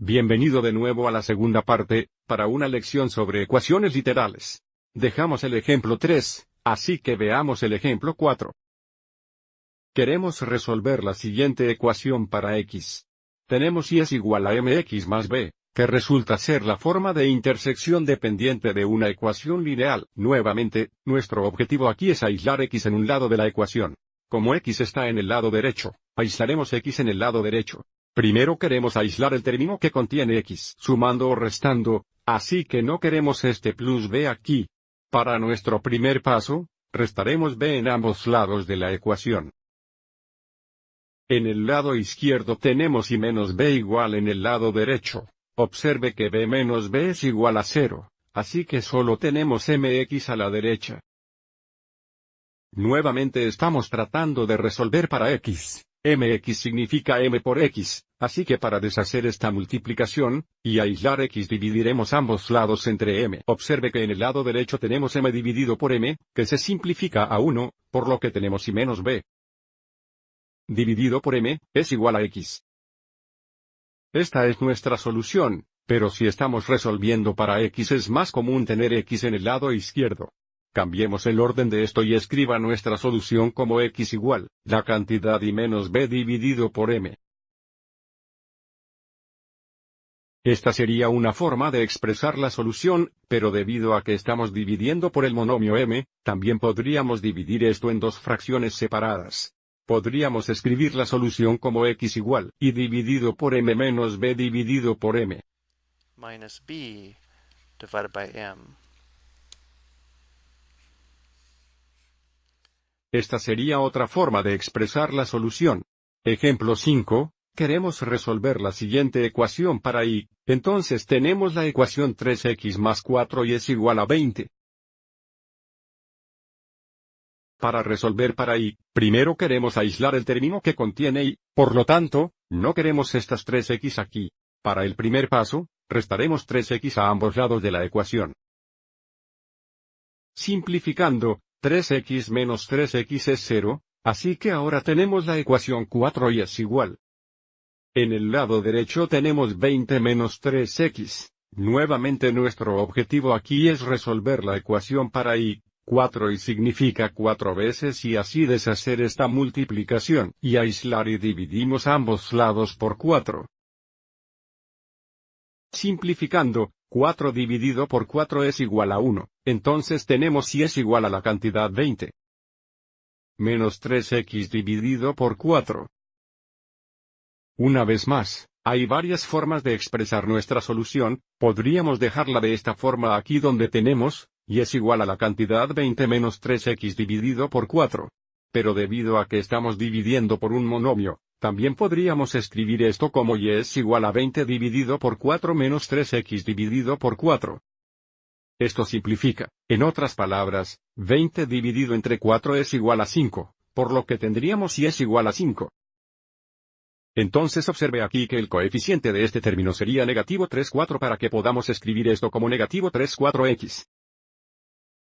Bienvenido de nuevo a la segunda parte, para una lección sobre ecuaciones literales. Dejamos el ejemplo 3, así que veamos el ejemplo 4. Queremos resolver la siguiente ecuación para x. Tenemos y es igual a mx más b, que resulta ser la forma de intersección dependiente de una ecuación lineal. Nuevamente, nuestro objetivo aquí es aislar x en un lado de la ecuación. Como x está en el lado derecho, aislaremos x en el lado derecho. Primero queremos aislar el término que contiene x, sumando o restando, así que no queremos este plus b aquí. Para nuestro primer paso, restaremos b en ambos lados de la ecuación. En el lado izquierdo tenemos y menos b igual en el lado derecho. Observe que b menos b es igual a 0, así que solo tenemos mx a la derecha. Nuevamente estamos tratando de resolver para x. Mx significa m por x, así que para deshacer esta multiplicación, y aislar x dividiremos ambos lados entre m. Observe que en el lado derecho tenemos m dividido por m, que se simplifica a 1, por lo que tenemos y menos b dividido por m, es igual a x. Esta es nuestra solución, pero si estamos resolviendo para x es más común tener x en el lado izquierdo. Cambiemos el orden de esto y escriba nuestra solución como x igual, la cantidad y menos b dividido por m. Esta sería una forma de expresar la solución, pero debido a que estamos dividiendo por el monomio m, también podríamos dividir esto en dos fracciones separadas. Podríamos escribir la solución como x igual, y dividido por m menos b dividido por m. Minus b divided by m. Esta sería otra forma de expresar la solución. Ejemplo 5, queremos resolver la siguiente ecuación para y, entonces tenemos la ecuación 3x más 4y es igual a 20. Para resolver para y, primero queremos aislar el término que contiene y, por lo tanto, no queremos estas 3x aquí. Para el primer paso, restaremos 3x a ambos lados de la ecuación. Simplificando, 3x menos 3x es 0, así que ahora tenemos la ecuación 4y es igual. En el lado derecho tenemos 20 menos 3x. Nuevamente nuestro objetivo aquí es resolver la ecuación para y. 4y significa 4 veces y así deshacer esta multiplicación, y aislar y dividimos ambos lados por 4. Simplificando, 4 dividido por 4 es igual a 1, entonces tenemos y es igual a la cantidad 20. Menos 3x dividido por 4. Una vez más, hay varias formas de expresar nuestra solución, podríamos dejarla de esta forma aquí donde tenemos, y es igual a la cantidad 20 menos 3x dividido por 4. Pero debido a que estamos dividiendo por un monomio, también podríamos escribir esto como y es igual a 20 dividido por 4 menos 3x dividido por 4. Esto simplifica, en otras palabras, 20 dividido entre 4 es igual a 5, por lo que tendríamos y es igual a 5. Entonces observe aquí que el coeficiente de este término sería negativo 3,4 para que podamos escribir esto como negativo 3,4x.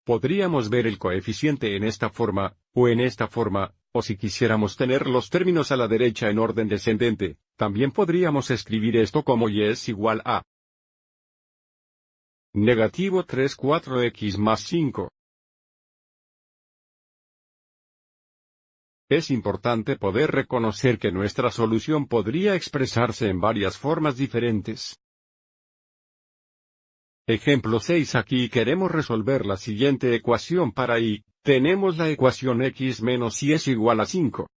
Podríamos ver el coeficiente en esta forma, o en esta forma, o si quisiéramos tener los términos a la derecha en orden descendente, también podríamos escribir esto como y es igual a negativo 3,4x más 5. Es importante poder reconocer que nuestra solución podría expresarse en varias formas diferentes. Ejemplo 6. Aquí queremos resolver la siguiente ecuación para y, tenemos la ecuación x menos y es igual a 5.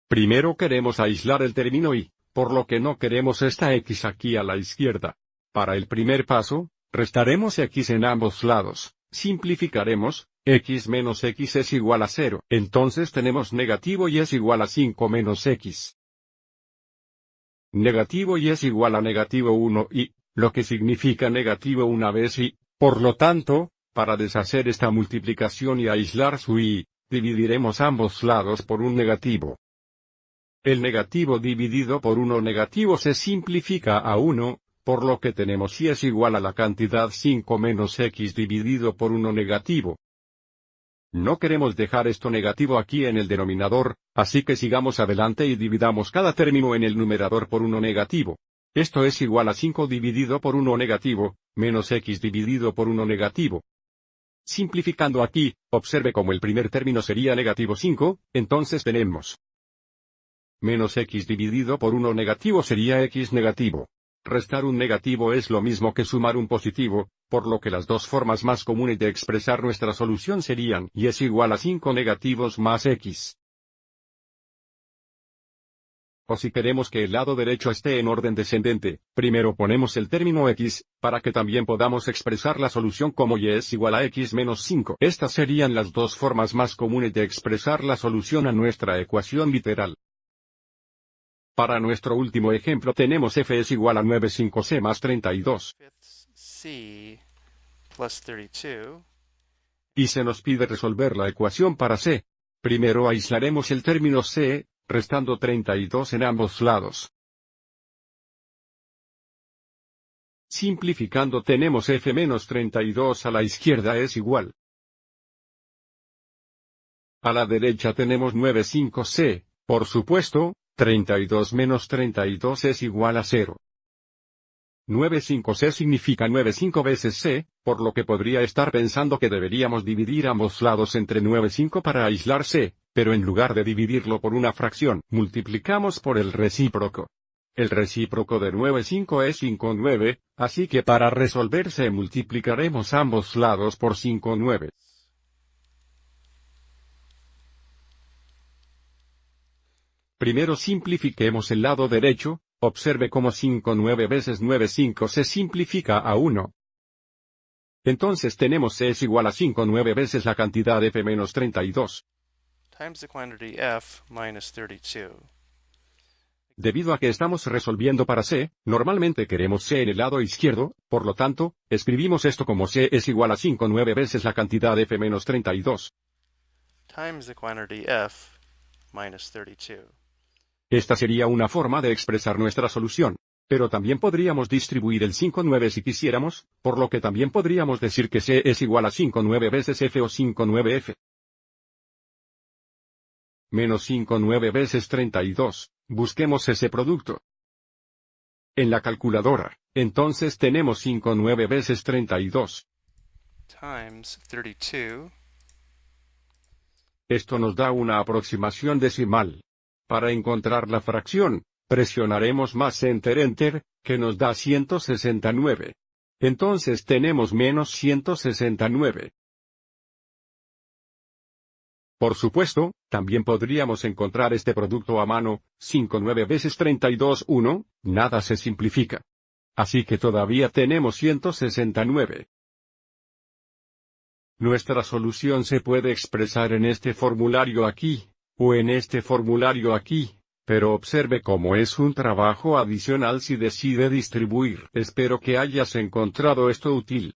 Primero queremos aislar el término y, por lo que no queremos esta x aquí a la izquierda. Para el primer paso, restaremos x en ambos lados, simplificaremos, x menos x es igual a 0, entonces tenemos negativo y es igual a 5 menos x. Negativo y es igual a negativo 1 y, lo que significa negativo una vez y, por lo tanto, para deshacer esta multiplicación y aislar su y, dividiremos ambos lados por un negativo. El negativo dividido por 1 negativo se simplifica a 1, por lo que tenemos y es igual a la cantidad 5 menos x dividido por 1 negativo. No queremos dejar esto negativo aquí en el denominador, así que sigamos adelante y dividamos cada término en el numerador por 1 negativo. Esto es igual a 5 dividido por 1 negativo, menos x dividido por 1 negativo. Simplificando aquí, observe cómo el primer término sería negativo 5, entonces tenemos menos x dividido por 1 negativo sería x negativo. Restar un negativo es lo mismo que sumar un positivo, por lo que las dos formas más comunes de expresar nuestra solución serían y es igual a 5 negativos más x. O si queremos que el lado derecho esté en orden descendente, primero ponemos el término x, para que también podamos expresar la solución como y es igual a x menos 5. Estas serían las dos formas más comunes de expresar la solución a nuestra ecuación literal. Para nuestro último ejemplo tenemos f es igual a 9,5c más 32. C plus 32. Y se nos pide resolver la ecuación para c. Primero aislaremos el término c, restando 32 en ambos lados. Simplificando tenemos f menos 32 a la izquierda es igual. A la derecha tenemos 9,5c, por supuesto. 32 menos 32 es igual a 0. 9,5c significa 9,5 veces c, por lo que podría estar pensando que deberíamos dividir ambos lados entre 9,5 para aislar c, pero en lugar de dividirlo por una fracción, multiplicamos por el recíproco. El recíproco de 9,5 es 5,9, así que para resolver c multiplicaremos ambos lados por 5,9. Primero simplifiquemos el lado derecho, observe cómo 5,9 veces 9,5 se simplifica a 1. Entonces tenemos c es igual a 5,9 veces la cantidad f menos 32. Times the quantity f minus 32. Debido a que estamos resolviendo para c, normalmente queremos c en el lado izquierdo, por lo tanto, escribimos esto como c es igual a 5,9 veces la cantidad f menos 32. Times the quantity f minus 32. Esta sería una forma de expresar nuestra solución. Pero también podríamos distribuir el 5,9 si quisiéramos, por lo que también podríamos decir que c es igual a 5,9 veces f o 5,9f. Menos 5,9 veces 32. Busquemos ese producto en la calculadora. Entonces tenemos 5,9 veces 32. Times 32. Esto nos da una aproximación decimal. Para encontrar la fracción, presionaremos más Enter, que nos da 169. Entonces tenemos menos 169. Por supuesto, también podríamos encontrar este producto a mano, 5,9 veces 32, 1, nada se simplifica. Así que todavía tenemos 169. Nuestra solución se puede expresar en este formulario aquí, o en este formulario aquí, pero observe cómo es un trabajo adicional si decide distribuir. Espero que hayas encontrado esto útil.